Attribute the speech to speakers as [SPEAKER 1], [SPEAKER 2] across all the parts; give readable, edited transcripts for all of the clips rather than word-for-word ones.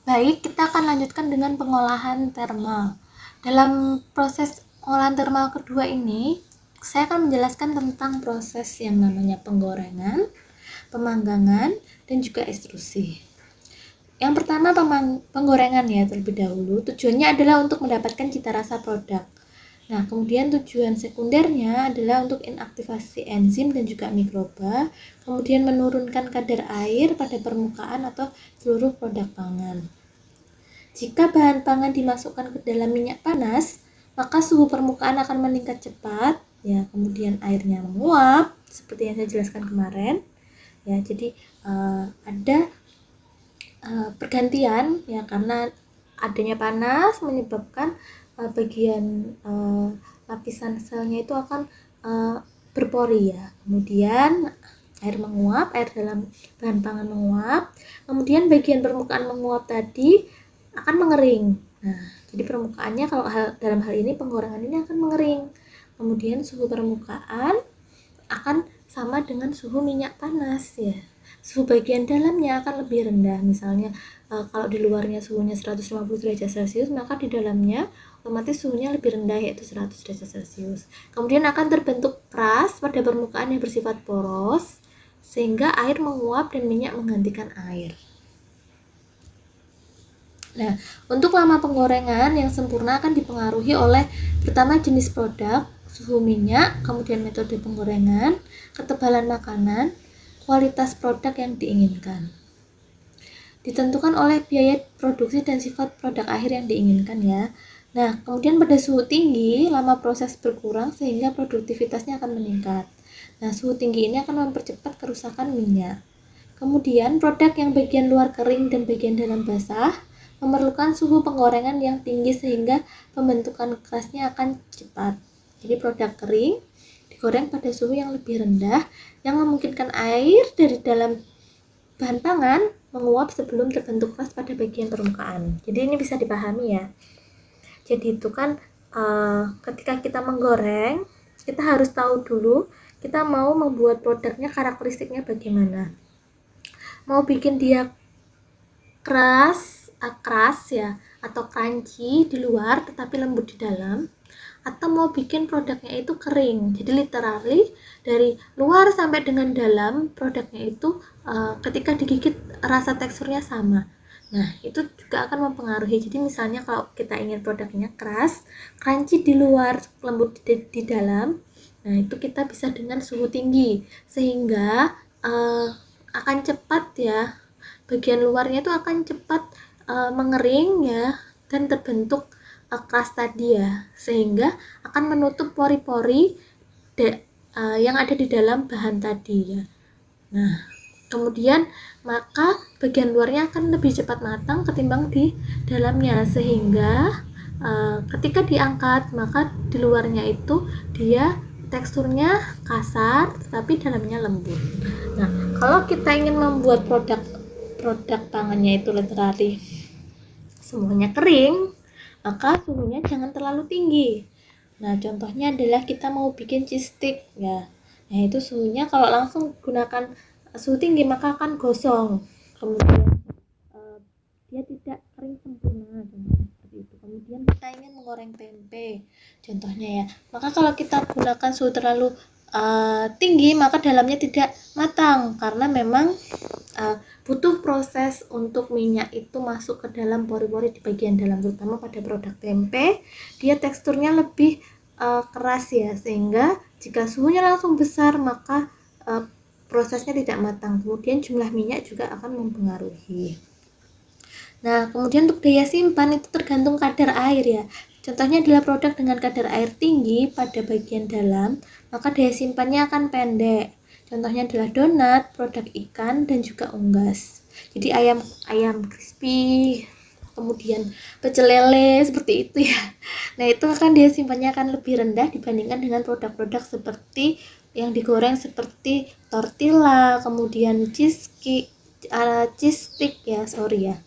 [SPEAKER 1] Baik, kita akan lanjutkan dengan pengolahan termal. Dalam proses pengolahan termal kedua ini, saya akan menjelaskan tentang proses yang namanya penggorengan, pemanggangan, dan juga ekstrusi. Yang pertama penggorengan ya terlebih dahulu. Tujuannya adalah untuk mendapatkan cita rasa produk. Nah, kemudian tujuan sekundernya adalah untuk inaktivasi enzim dan juga mikroba, kemudian menurunkan kadar air pada permukaan atau seluruh produk pangan. Jika bahan pangan dimasukkan ke dalam minyak panas, maka suhu permukaan akan meningkat cepat, ya, kemudian airnya menguap, seperti yang saya jelaskan kemarin. Ya, jadi ada pergantian ya karena adanya panas menyebabkan bagian lapisan selnya itu akan berpori ya. Kemudian air menguap, air dalam bahan pangan menguap, kemudian bagian permukaan menguap tadi akan mengering. Nah, jadi permukaannya kalau dalam hal ini penggorengan ini akan mengering. Kemudian suhu permukaan akan sama dengan suhu minyak panas ya. Suhu bagian dalamnya akan lebih rendah. Misalnya kalau di luarnya suhunya 150 derajat Celcius, maka di dalamnya otomatis suhunya lebih rendah yaitu 100 derajat Celcius. Kemudian akan terbentuk keras pada permukaan yang bersifat poros sehingga air menguap dan minyak menggantikan air. Nah, untuk lama penggorengan yang sempurna akan dipengaruhi oleh pertama jenis produk, suhu minyak, kemudian metode penggorengan, ketebalan makanan, kualitas produk yang diinginkan. Ditentukan oleh biaya produksi dan sifat produk akhir yang diinginkan ya. Nah, kemudian pada suhu tinggi, lama proses berkurang sehingga produktivitasnya akan meningkat. Nah, suhu tinggi ini akan mempercepat kerusakan minyak. Kemudian, produk yang bagian luar kering dan bagian dalam basah memerlukan suhu penggorengan yang tinggi sehingga pembentukan kerasnya akan cepat. Jadi produk kering digoreng pada suhu yang lebih rendah yang memungkinkan air dari dalam bahan pangan menguap sebelum terbentuk keras pada bagian permukaan. Jadi ini bisa dipahami ya. Jadi itu kan ketika kita menggoreng, kita harus tahu dulu kita mau membuat produknya karakteristiknya bagaimana. Mau bikin dia keras ya atau crunchy di luar tetapi lembut di dalam, atau mau bikin produknya itu kering, jadi literally dari luar sampai dengan dalam produknya itu ketika digigit rasa teksturnya sama. Nah, itu juga akan mempengaruhi. Jadi misalnya kalau kita ingin produknya keras, crunchy di luar, lembut di dalam, nah itu kita bisa dengan suhu tinggi sehingga akan cepat ya, bagian luarnya itu akan cepat mengering ya dan terbentuk keras tadi ya, sehingga akan menutup pori-pori yang ada di dalam bahan tadi ya. Nah, kemudian maka bagian luarnya akan lebih cepat matang ketimbang di dalamnya, sehingga ketika diangkat maka di luarnya itu dia teksturnya kasar tetapi dalamnya lembut. Nah, kalau kita ingin membuat produk pangannya itu literally semuanya kering, maka suhunya jangan terlalu tinggi. Nah, contohnya adalah kita mau bikin cheese stick ya. Nah, itu suhunya kalau langsung gunakan suhu tinggi maka akan gosong. Kemudian dia tidak kering sempurna seperti itu. Kemudian kita ingin menggoreng tempe, contohnya ya. Maka kalau kita gunakan suhu terlalu tinggi maka dalamnya tidak matang karena memang butuh proses untuk minyak itu masuk ke dalam pori-pori di bagian dalam, terutama pada produk tempe dia teksturnya lebih keras ya, sehingga jika suhunya langsung besar maka prosesnya tidak matang. Kemudian jumlah minyak juga akan mempengaruhi. Nah, kemudian untuk daya simpan itu tergantung kadar air ya. Contohnya adalah produk dengan kadar air tinggi pada bagian dalam, maka daya simpannya akan pendek. Contohnya adalah donat, produk ikan, dan juga unggas. Jadi ayam crispy, kemudian pecel lele seperti itu ya. Nah, itu akan daya simpannya akan lebih rendah dibandingkan dengan produk-produk seperti yang digoreng seperti tortilla, kemudian cheese stick ya, sorry ya.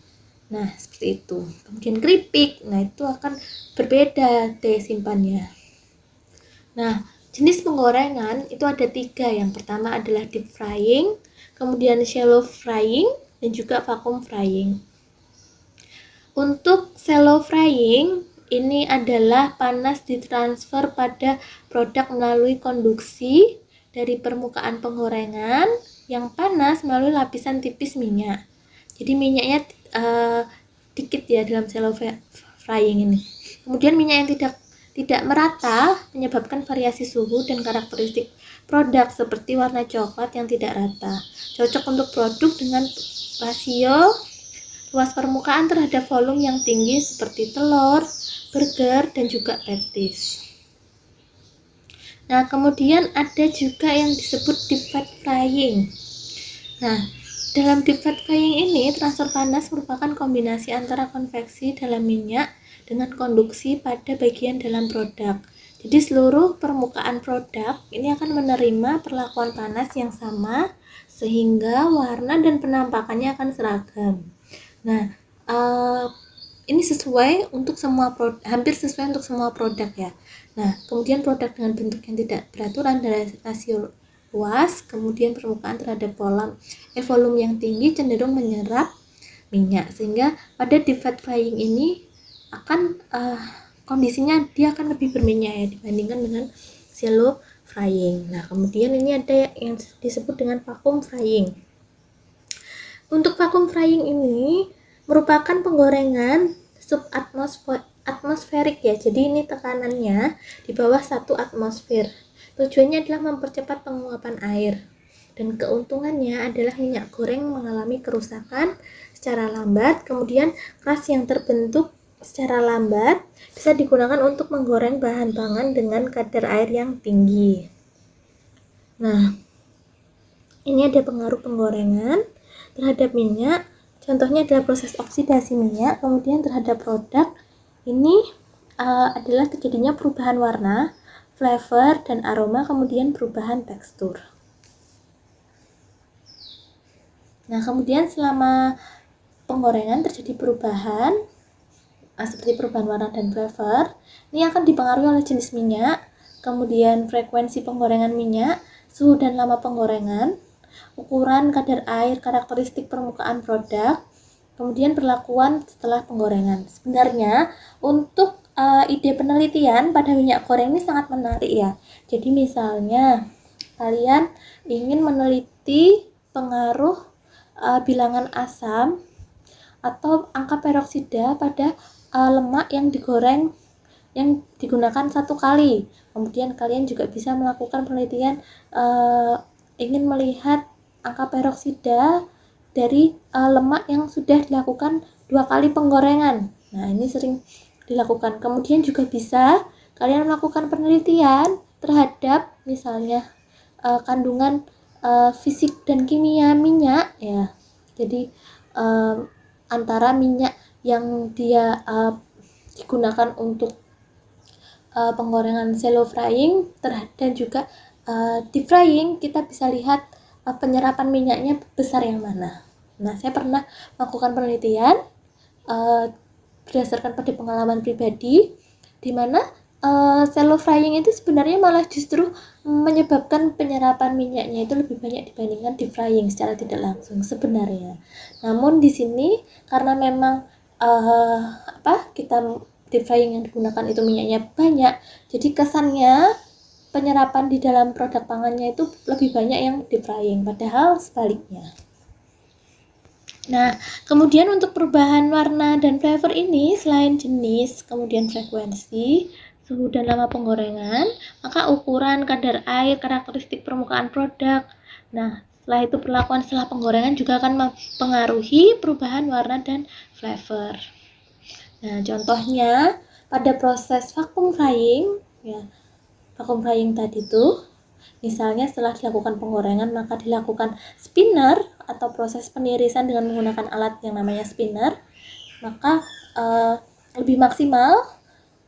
[SPEAKER 1] Nah, seperti itu. Kemudian keripik, nah itu akan berbeda daya simpannya. Nah, jenis penggorengan itu ada 3. Yang pertama adalah deep frying, kemudian shallow frying, dan juga vacuum frying. Untuk shallow frying, ini adalah panas ditransfer pada produk melalui konduksi dari permukaan penggorengan yang panas melalui lapisan tipis minyak. Jadi minyaknya dikit ya dalam shallow frying ini. Kemudian minyak yang tidak merata menyebabkan variasi suhu dan karakteristik produk seperti warna coklat yang tidak rata. Cocok untuk produk dengan rasio luas permukaan terhadap volume yang tinggi seperti telur, burger, dan juga patties. Nah, kemudian ada juga yang disebut deep fat frying. Nah, dalam deep fat frying ini, transfer panas merupakan kombinasi antara konveksi dalam minyak dengan konduksi pada bagian dalam produk. Jadi seluruh permukaan produk ini akan menerima perlakuan panas yang sama sehingga warna dan penampakannya akan seragam. Nah, ini sesuai untuk semua hampir sesuai untuk semua produk ya. Nah, kemudian produk dengan bentuk yang tidak beraturan dan rasio luas, kemudian permukaan terhadap volume yang tinggi cenderung menyerap minyak, sehingga pada deep fat frying ini akan kondisinya dia akan lebih berminyak ya dibandingkan dengan shallow frying. Nah, kemudian ini ada yang disebut dengan vacuum frying. Untuk vacuum frying ini merupakan penggorengan subatmosferik ya. Jadi ini tekanannya di bawah 1 atmosfer. Tujuannya adalah mempercepat penguapan air. Dan keuntungannya adalah minyak goreng mengalami kerusakan secara lambat, kemudian keras yang terbentuk secara lambat bisa digunakan untuk menggoreng bahan pangan dengan kadar air yang tinggi. Nah, ini ada pengaruh penggorengan terhadap minyak, contohnya adalah proses oksidasi minyak, kemudian terhadap produk ini adalah terjadinya perubahan warna, flavor, dan aroma, kemudian perubahan tekstur. Nah, kemudian selama penggorengan terjadi perubahan, seperti perubahan warna dan flavor, ini akan dipengaruhi oleh jenis minyak, kemudian frekuensi penggorengan minyak, suhu dan lama penggorengan, ukuran kadar air, karakteristik permukaan produk, kemudian perlakuan setelah penggorengan. Sebenarnya untuk ide penelitian pada minyak goreng ini sangat menarik ya. Jadi misalnya kalian ingin meneliti pengaruh bilangan asam atau angka peroksida pada lemak yang digoreng yang digunakan satu kali. Kemudian kalian juga bisa melakukan penelitian ingin melihat angka peroksida dari lemak yang sudah dilakukan 2 kali penggorengan. Nah, ini sering dilakukan. Kemudian juga bisa kalian melakukan penelitian terhadap misalnya kandungan fisik dan kimia minyak ya. Jadi antara minyak yang dia digunakan untuk penggorengan shallow frying dan juga deep frying, kita bisa lihat penyerapan minyaknya besar yang mana. Nah, saya pernah melakukan penelitian berdasarkan pada pengalaman pribadi, di mana shallow frying itu sebenarnya malah justru menyebabkan penyerapan minyaknya itu lebih banyak dibandingkan deep frying secara tidak langsung sebenarnya. Namun di sini karena memang kita deep frying yang digunakan itu minyaknya banyak, jadi kesannya penyerapan di dalam produk pangannya itu lebih banyak yang deep frying, padahal sebaliknya. Nah, kemudian untuk perubahan warna dan flavor ini, selain jenis, kemudian frekuensi, suhu dan lama penggorengan, maka ukuran, kadar air, karakteristik permukaan produk. Nah, setelah itu perlakuan setelah penggorengan juga akan mempengaruhi perubahan warna dan flavor. Nah, contohnya pada proses vacuum frying, ya, vacuum frying tadi tuh, misalnya setelah dilakukan penggorengan maka dilakukan spinner atau proses penirisan dengan menggunakan alat yang namanya spinner, maka lebih maksimal.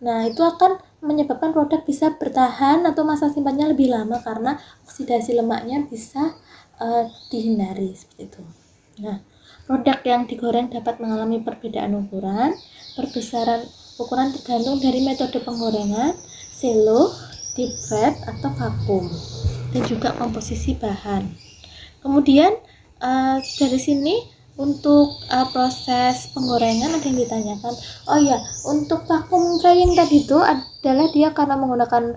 [SPEAKER 1] Nah, itu akan menyebabkan produk bisa bertahan atau masa simpannya lebih lama karena oksidasi lemaknya bisa dihindari seperti itu. Nah, produk yang digoreng dapat mengalami perbedaan ukuran. Perbesaran ukuran tergantung dari metode penggorengan, shallow, deep fat, atau vakum, dan juga komposisi bahan. Kemudian dari sini Untuk proses penggorengan ada yang ditanyakan. Oh ya, untuk vacuum drying tadi itu adalah dia karena menggunakan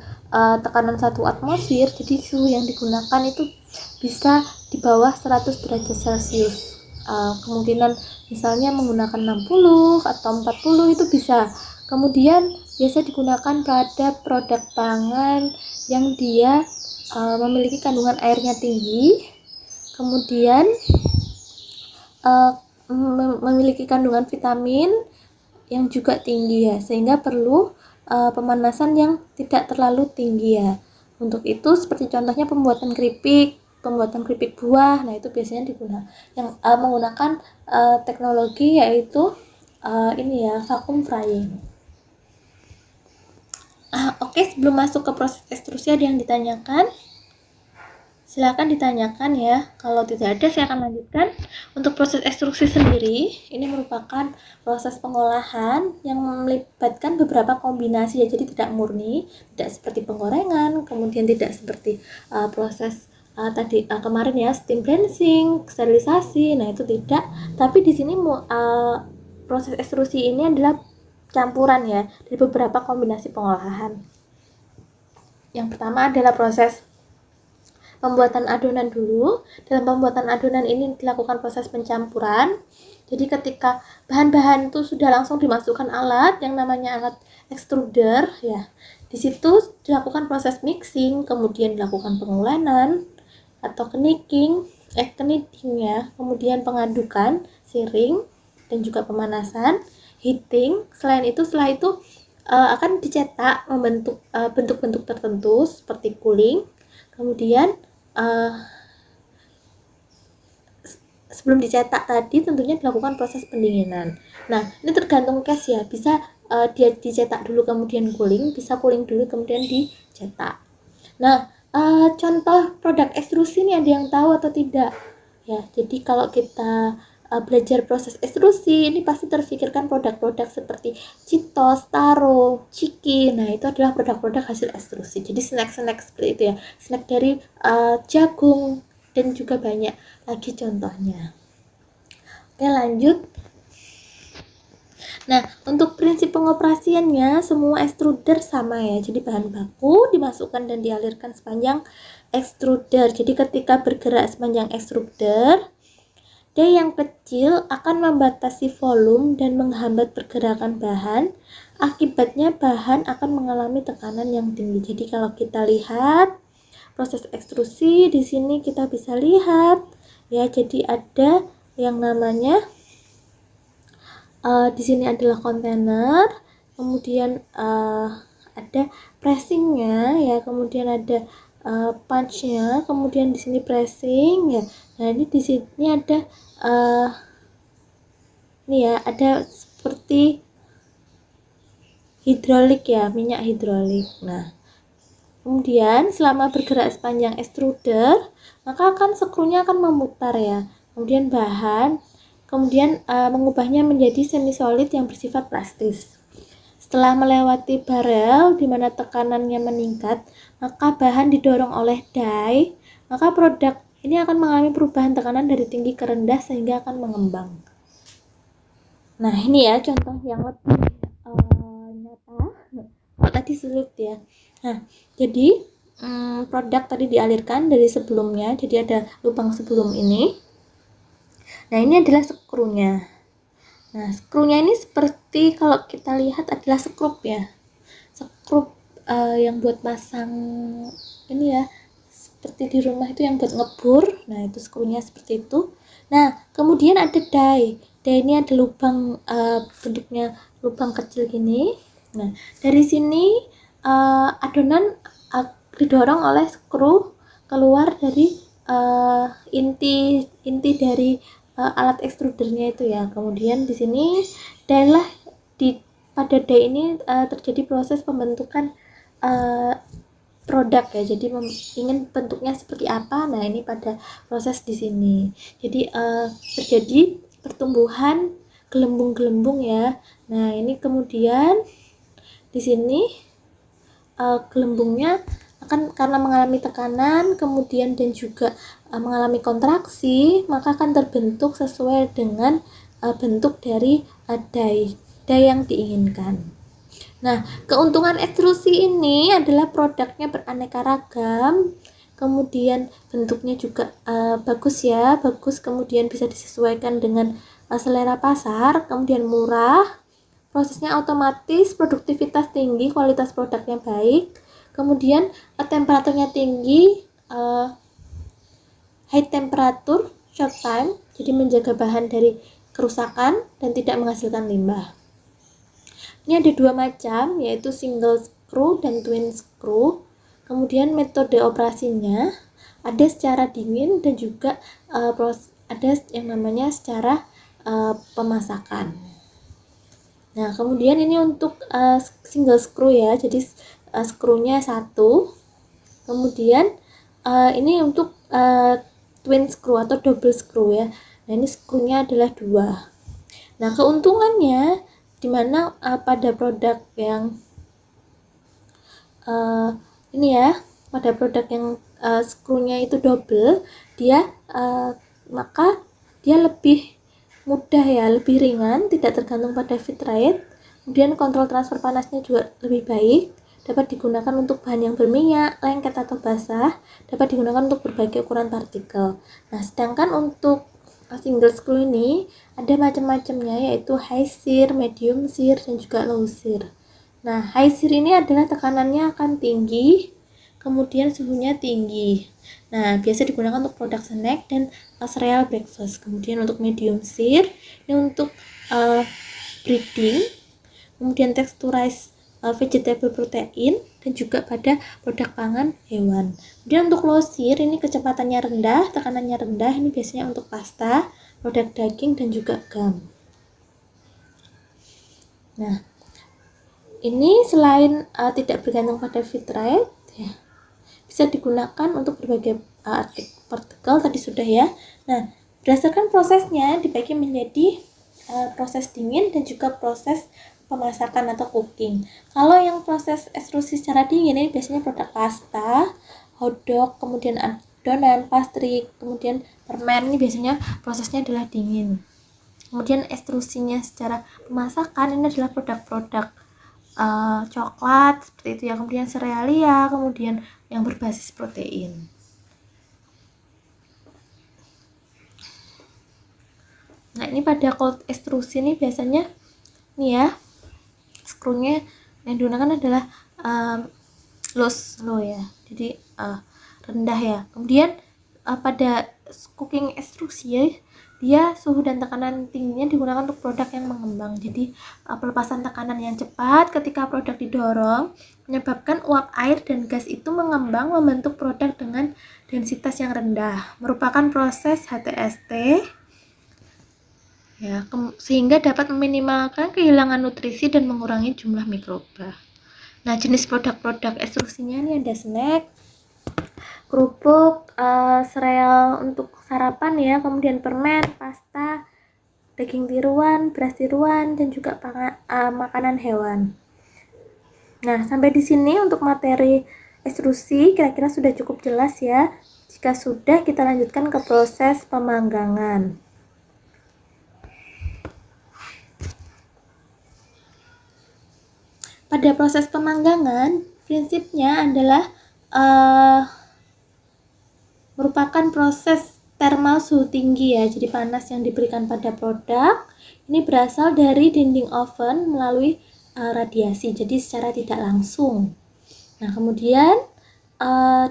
[SPEAKER 1] tekanan 1 atmosfer, jadi suhu yang digunakan itu bisa di bawah 100 derajat Celcius. Kemungkinan misalnya menggunakan 60 atau 40 itu bisa. Kemudian biasa digunakan pada produk pangan yang dia memiliki kandungan airnya tinggi, kemudian memiliki kandungan vitamin yang juga tinggi ya, sehingga perlu pemanasan yang tidak terlalu tinggi ya. Untuk itu seperti contohnya pembuatan keripik buah, nah itu biasanya menggunakan teknologi yaitu ini ya, vacuum frying. Oke, sebelum masuk ke proses ekstrusi ada yang ditanyakan? Silakan ditanyakan ya. Kalau tidak ada, saya akan lanjutkan. Untuk proses ekstrusi sendiri, ini merupakan proses pengolahan yang melibatkan beberapa kombinasi ya. Jadi tidak murni, tidak seperti penggorengan, kemudian tidak seperti proses kemarin ya, steam cleansing, sterilisasi. Nah, itu tidak. Tapi di sini proses ekstrusi ini adalah campuran ya dari beberapa kombinasi pengolahan. Yang pertama adalah proses pembuatan adonan dulu. Dalam pembuatan adonan ini dilakukan proses pencampuran. Jadi ketika bahan-bahan itu sudah langsung dimasukkan alat yang namanya alat extruder ya. Di situ dilakukan proses mixing, kemudian dilakukan pengulenan atau kneading ya, kemudian pengadukan, searing, dan juga pemanasan, heating. Setelah itu akan dicetak membentuk bentuk-bentuk tertentu seperti cooling. Kemudian sebelum dicetak tadi tentunya dilakukan proses pendinginan. Nah, ini tergantung case ya, bisa dia dicetak dulu kemudian cooling, bisa cooling dulu kemudian dicetak. Nah, contoh produk ekstrusi ini ada yang tahu atau tidak? Ya, jadi kalau kita belajar proses ekstrusi ini pasti terfikirkan produk-produk seperti Cheetos, Taro, Chiki. Nah, itu adalah produk-produk hasil ekstrusi. Jadi snack-snack seperti itu ya, snack dari jagung dan juga banyak lagi contohnya. Oke, lanjut. Nah, untuk prinsip pengoperasiannya semua extruder sama ya. Jadi bahan baku dimasukkan dan dialirkan sepanjang extruder. Jadi ketika bergerak sepanjang extruder, D yang kecil akan membatasi volume dan menghambat pergerakan bahan. Akibatnya bahan akan mengalami tekanan yang tinggi. Jadi kalau kita lihat proses ekstrusi di sini kita bisa lihat ya. Jadi ada yang namanya di sini adalah kontainer, kemudian ada pressingnya ya, kemudian ada punchnya, kemudian di sini pressing ya. Nah, ini di sini ada ini ya, ada seperti hidrolik ya, minyak hidrolik. Nah, kemudian selama bergerak sepanjang extruder, maka skrunya akan memutar ya. Kemudian mengubahnya menjadi semi solid yang bersifat plastis. Setelah melewati barel di mana tekanannya meningkat, maka bahan didorong oleh die, maka produk ini akan mengalami perubahan tekanan dari tinggi ke rendah sehingga akan mengembang. Nah, ini ya contoh yang lebih nyata. Tadi sulit ya. Nah, jadi produk tadi dialirkan dari sebelumnya, jadi ada lubang sebelum ini. Nah, ini adalah skrunya. Nah, skrunya ini seperti kalau kita lihat adalah skrup ya. Skrup yang buat pasang ini ya, seperti di rumah itu yang buat ngebor. Nah, itu skrunya seperti itu. Nah, kemudian ada die. Die ini ada lubang, bentuknya lubang kecil gini. Nah, dari sini adonan didorong oleh skru keluar dari inti dari alat ekstrudernya itu ya. Kemudian di sini pada die ini terjadi proses pembentukan produk ya. Jadi ingin bentuknya seperti apa. Nah, ini pada proses di sini. Jadi terjadi pertumbuhan gelembung-gelembung ya. Nah, ini kemudian di sini gelembungnya akan karena mengalami tekanan kemudian dan juga mengalami kontraksi, maka akan terbentuk sesuai dengan bentuk dari die yang diinginkan. Nah, keuntungan ekstrusi ini adalah produknya beraneka ragam, kemudian bentuknya juga bagus, kemudian bisa disesuaikan dengan selera pasar, kemudian murah, prosesnya otomatis, produktivitas tinggi, kualitas produknya baik, kemudian temperaturnya tinggi, high temperature, short time, jadi menjaga bahan dari kerusakan dan tidak menghasilkan limbah. Ini ada dua macam, yaitu single screw dan twin screw. Kemudian metode operasinya ada secara dingin dan juga ada yang namanya secara pemasakan. Nah, kemudian ini untuk single screw ya, jadi skrunya satu. Kemudian ini untuk twin screw atau double screw ya. Nah, ini skrunya adalah dua. Nah, keuntungannya dimana pada produk yang pada produk yang skrunya itu double, maka dia lebih mudah ya, lebih ringan, tidak tergantung pada feed rate. Kemudian kontrol transfer panasnya juga lebih baik, dapat digunakan untuk bahan yang berminyak, lengket atau basah, dapat digunakan untuk berbagai ukuran partikel. Nah, sedangkan untuk single screw ini ada macam-macamnya, yaitu high shear, medium shear, dan juga low shear. Nah, high shear ini adalah tekanannya akan tinggi, kemudian suhunya tinggi. Nah, biasa digunakan untuk produk snack dan cereal breakfast. Kemudian untuk medium shear ini untuk breeding, kemudian texturized vegetable protein, dan juga pada produk pangan hewan. Kemudian untuk low shear ini kecepatannya rendah, tekanannya rendah, ini biasanya untuk pasta, produk daging, dan juga gum. Nah, ini selain tidak bergantung pada feed rate ya, bisa digunakan untuk berbagai partikel tadi sudah ya. Nah, berdasarkan prosesnya dibagi menjadi proses dingin dan juga proses pemasakan atau cooking. Kalau yang proses ekstrusi secara dingin ini biasanya produk pasta, hotdog, kemudian adonan, pastry, kemudian permen, ini biasanya prosesnya adalah dingin. Kemudian ekstrusinya secara pemasakan ini adalah produk-produk coklat seperti itu ya, kemudian serealia, kemudian yang berbasis protein. Nah, ini pada cold ekstrusi ini biasanya nih ya, skrunya yang digunakan adalah low ya, jadi rendah ya. Kemudian pada cooking ekstrusi ya, dia suhu dan tekanan tingginya digunakan untuk produk yang mengembang. Jadi pelepasan tekanan yang cepat ketika produk didorong menyebabkan uap air dan gas itu mengembang membentuk produk dengan densitas yang rendah, merupakan proses HTST ya, sehingga dapat meminimalkan kehilangan nutrisi dan mengurangi jumlah mikroba. Nah, jenis produk-produk ekstrusinya ini ada snack, kerupuk, sereal untuk sarapan ya, kemudian permen, pasta, daging tiruan, beras tiruan, dan juga makanan hewan. Nah, sampai di sini untuk materi ekstrusi kira-kira sudah cukup jelas ya. Jika sudah, kita lanjutkan ke proses pemanggangan. Pada proses pemanggangan, prinsipnya adalah merupakan proses thermal suhu tinggi ya, jadi panas yang diberikan pada produk ini berasal dari dinding oven melalui radiasi, jadi secara tidak langsung. Nah, kemudian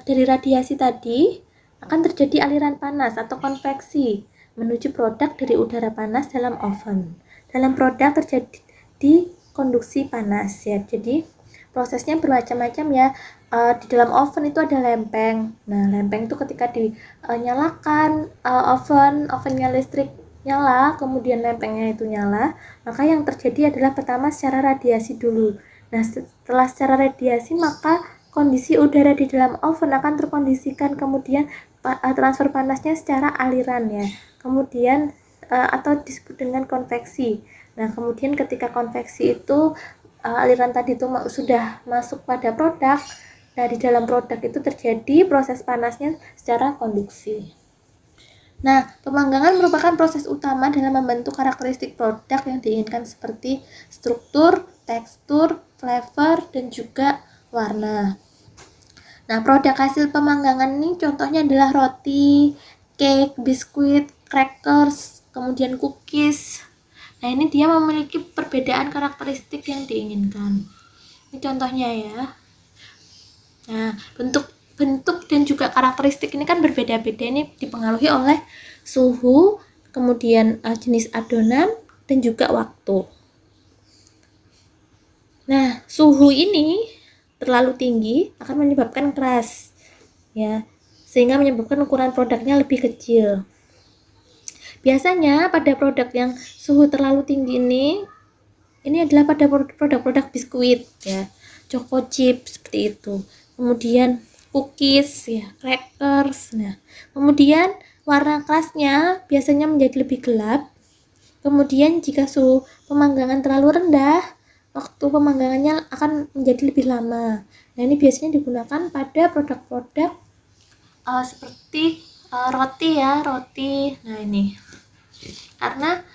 [SPEAKER 1] dari radiasi tadi akan terjadi aliran panas atau konveksi menuju produk dari udara panas dalam oven. Dalam produk terjadi konduksi panas ya, jadi prosesnya bermacam-macam ya. Di dalam oven itu ada lempeng. Nah, lempeng itu ketika dinyalakan ovennya listrik nyala, kemudian lempengnya itu nyala, maka yang terjadi adalah pertama secara radiasi dulu. Nah, setelah secara radiasi maka kondisi udara di dalam oven akan terkondisikan, kemudian transfer panasnya secara aliran ya. Kemudian atau disebut dengan konveksi. Nah, kemudian ketika konveksi itu aliran tadi itu sudah masuk pada produk, nah di dalam produk itu terjadi proses panasnya secara konduksi. Nah, pemanggangan merupakan proses utama dalam membentuk karakteristik produk yang diinginkan seperti struktur, tekstur, flavor, dan juga warna. Nah, produk hasil pemanggangan ini contohnya adalah roti, cake, biskuit, crackers, kemudian cookies. Nah, ini dia memiliki perbedaan karakteristik yang diinginkan. Ini contohnya ya. Nah, bentuk dan juga karakteristik ini kan berbeda-beda, ini dipengaruhi oleh suhu, kemudian jenis adonan dan juga waktu. Nah, suhu ini terlalu tinggi akan menyebabkan keras ya, sehingga menyebabkan ukuran produknya lebih kecil. Biasanya pada produk yang suhu terlalu tinggi ini adalah pada produk-produk biskuit ya, choco chip seperti itu. Kemudian cookies ya, crackers. Nah, kemudian warna kerasnya biasanya menjadi lebih gelap. Kemudian jika suhu pemanggangan terlalu rendah, waktu pemanggangannya akan menjadi lebih lama. Nah, ini biasanya digunakan pada produk-produk seperti roti ya, roti. Nah, ini karena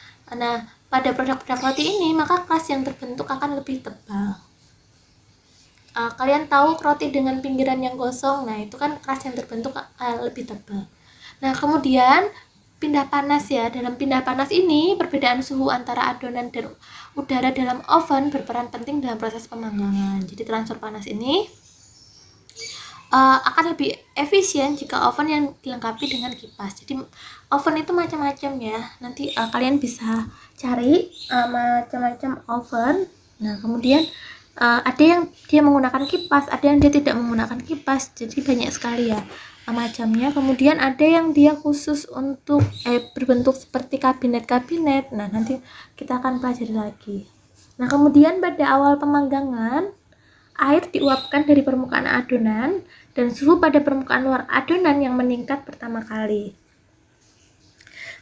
[SPEAKER 1] pada produk-produk roti ini maka kelas yang terbentuk akan lebih tebal. Kalian tahu roti dengan pinggiran yang gosong, nah itu kan kelas yang terbentuk lebih tebal. Nah, kemudian pindah panas ya. Dalam pindah panas ini perbedaan suhu antara adonan dan udara dalam oven berperan penting dalam proses pemanggangan. Jadi transfer panas ini akan lebih efisien jika oven yang dilengkapi dengan kipas. Jadi oven itu macam-macam ya. Nanti kalian bisa cari macam-macam oven. Nah, kemudian ada yang dia menggunakan kipas, ada yang dia tidak menggunakan kipas. Jadi banyak sekali ya macamnya. Kemudian ada yang dia khusus untuk berbentuk seperti kabinet-kabinet. Nah, nanti kita akan pelajari lagi. Nah, kemudian pada awal pemanggangan air diuapkan dari permukaan adonan dan suhu pada permukaan luar adonan yang meningkat pertama kali.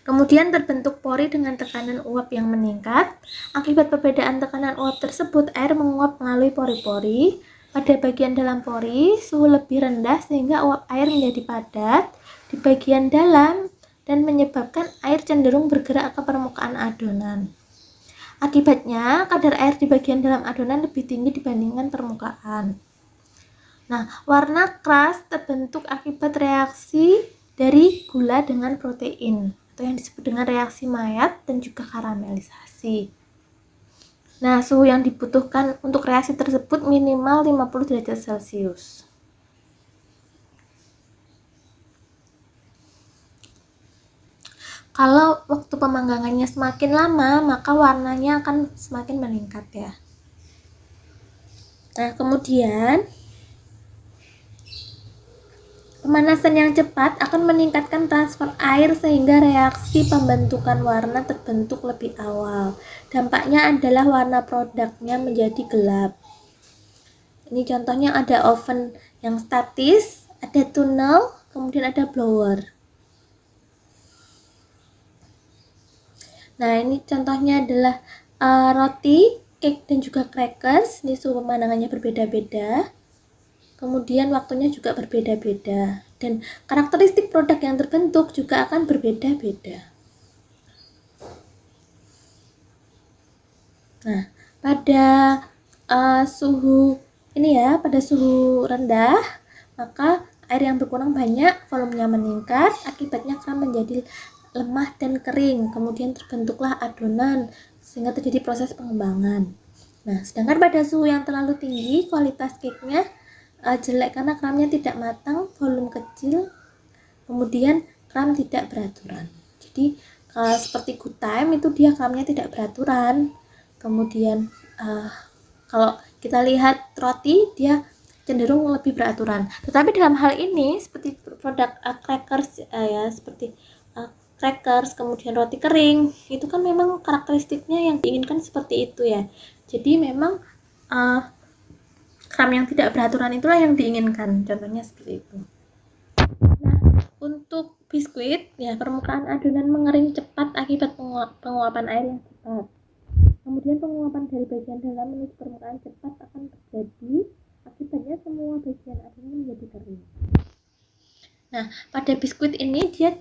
[SPEAKER 1] Kemudian terbentuk pori dengan tekanan uap yang meningkat. Akibat perbedaan tekanan uap tersebut, air menguap melalui pori-pori. Pada bagian dalam pori, suhu lebih rendah sehingga uap air menjadi padat di bagian dalam dan menyebabkan air cenderung bergerak ke permukaan adonan. Akibatnya, kadar air di bagian dalam adonan lebih tinggi dibandingkan permukaan. Nah, warna keras terbentuk akibat reaksi dari gula dengan protein atau yang disebut dengan reaksi Maillard dan juga karamelisasi. Nah, suhu yang dibutuhkan untuk reaksi tersebut minimal 50 derajat Celcius. Kalau waktu pemanggangannya semakin lama, maka warnanya akan semakin meningkat ya. Nah, kemudian pemanasan yang cepat akan meningkatkan transfer air sehingga reaksi pembentukan warna terbentuk lebih awal. Dampaknya adalah warna produknya menjadi gelap. Ini contohnya ada oven yang statis, ada tunnel, kemudian ada blower. Nah, ini contohnya adalah roti, cake, dan juga crackers. Ini suhu pemandangannya berbeda-beda. Kemudian waktunya juga berbeda-beda. Dan karakteristik produk yang terbentuk juga akan berbeda-beda. Nah, pada suhu ini ya, pada suhu rendah, maka air yang berkurang banyak, volumenya meningkat, akibatnya keram menjadi lemah dan kering, kemudian terbentuklah adonan sehingga terjadi proses pengembangan. Nah, sedangkan pada suhu yang terlalu tinggi, kualitas cake-nya jelek karena keramnya tidak matang, volume kecil, kemudian keram tidak beraturan. Jadi seperti good time itu dia keramnya tidak beraturan. Kemudian kalau kita lihat roti, dia cenderung lebih beraturan. Tetapi dalam hal ini seperti produk crackers ya, seperti crackers, kemudian roti kering, itu kan memang karakteristiknya yang diinginkan seperti itu ya. Jadi memang keram yang tidak beraturan itulah yang diinginkan, contohnya seperti itu. Nah, untuk biskuit ya, permukaan adonan mengering cepat akibat penguapan air yang cepat. Kemudian penguapan dari bagian dalam menuju permukaan cepat akan terjadi, akibatnya semua bagian adonan menjadi kering. Nah, pada biskuit ini dia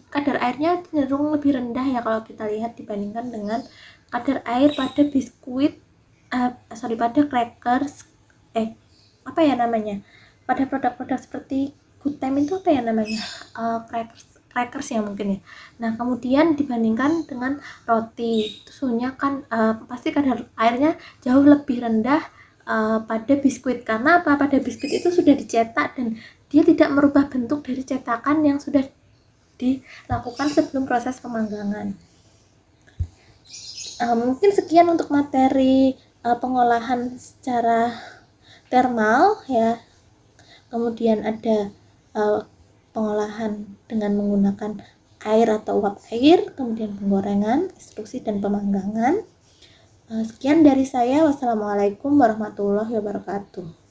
[SPEAKER 1] kadar airnya cenderung lebih rendah ya kalau kita lihat dibandingkan dengan kadar air pada biskuit pada crackers apa ya namanya, pada produk-produk seperti Good Time itu apa ya namanya, crackers ya mungkin ya. Nah kemudian dibandingkan dengan roti, suhunya kan pasti kadar airnya jauh lebih rendah pada biskuit. Karena apa? Pada biskuit itu sudah dicetak dan dia tidak merubah bentuk dari cetakan yang sudah dilakukan sebelum proses pemanggangan. Mungkin sekian untuk materi pengolahan secara thermal ya. Kemudian ada pengolahan dengan menggunakan air atau uap air, kemudian penggorengan, ekstrusi dan pemanggangan. Sekian dari saya. Wassalamualaikum warahmatullahi wabarakatuh.